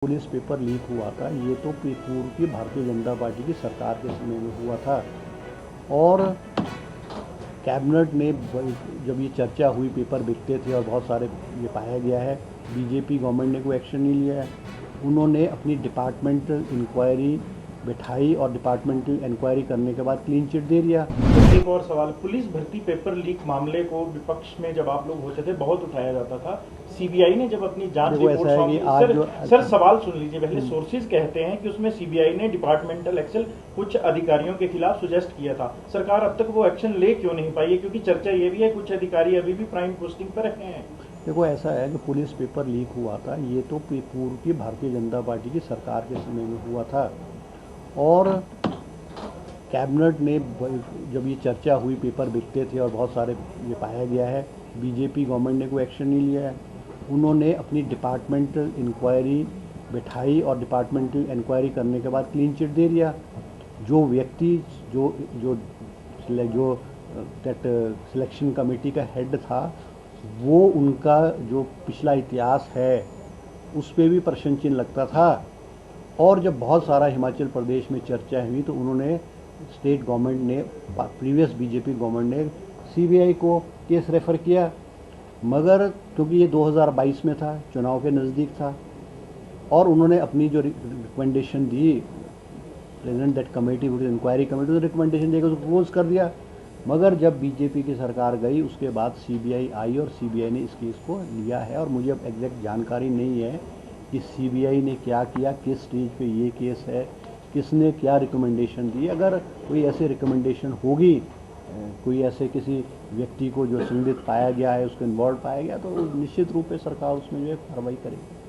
Police paper leak हुआ था, ये तो पूर्व की भारतीय जनता पार्टी की सरकार के समय में हुआ था। और कैबिनेट ने जब ये चर्चा हुई, पेपर बिकते थे और बहुत सारे ये पाया गया है, बीजेपी गवर्नमेंट ने कोई एक्शन नहीं लिया है। उन्होंने अपनी डिपार्टमेंटल इंक्वायरी बिठाई और डिपार्टमेंटल इंक्वायरी करने के बाद क्लीन चिट दे दिया। तो एक और सवाल, पुलिस भर्ती पेपर लीक मामले को विपक्ष में जब आप लोग होते थे बहुत उठाया जाता था। सीबीआई ने जब अपनी जांच रिपोर्ट सौंपी, सर सवाल सुन लीजिए पहले। सोर्सेज कहते हैं कि उसमें सीबीआई ने डिपार्टमेंटल एक्शन कुछ अधिकारियों के खिलाफ सुजेस्ट किया था। सरकार अब तक वो एक्शन ले क्यों नहीं पाई है? क्योंकि चर्चा ये भी है कुछ अधिकारी अभी भी प्राइम पोस्टिंग पर हैं। देखो, ऐसा है कि पुलिस पेपर लीक हुआ था, ये तो पूर्व की भारतीय जनता पार्टी की सरकार के समय में हुआ था। और कैबिनेट ने जब ये चर्चा हुई, पेपर बिकते थे और बहुत सारे ये पाया गया है, बीजेपी गवर्नमेंट ने कोई एक्शन नहीं लिया है। उन्होंने अपनी डिपार्टमेंटल इंक्वायरी बिठाई और डिपार्टमेंटल इंक्वायरी करने के बाद क्लीन चिट दे दिया। जो व्यक्ति जो जो जो सिलेक्शन कमेटी का हेड था, वो उनका जो पिछला इतिहास है उस पर भी प्रश्न चिन्ह लगता था। और जब बहुत सारा हिमाचल प्रदेश में चर्चा हुई तो उन्होंने स्टेट गवर्नमेंट ने, प्रीवियस बीजेपी गवर्नमेंट ने सीबीआई को केस रेफ़र किया। मगर क्योंकि ये 2022 में था, चुनाव के नज़दीक था, और उन्होंने अपनी जो रिकमेंडेशन दी, present that committee inquiry committee, तो रिकमेंडेशन देकर उसको क्लोज कर दिया। मगर जब बीजेपी की सरकार गई उसके बाद सीबीआई आई और सीबीआई ने इस केस को लिया है। और मुझे अब एग्जैक्ट जानकारी नहीं है कि सीबीआई ने क्या किया, किस स्टेज पे ये केस है, किसने क्या रिकमेंडेशन दी। अगर कोई ऐसे रिकमेंडेशन होगी, कोई ऐसे किसी व्यक्ति को जो संदिग्ध पाया गया है, उसको इन्वॉल्व पाया गया, तो निश्चित रूप से सरकार उसमें जो है कार्रवाई करेगी।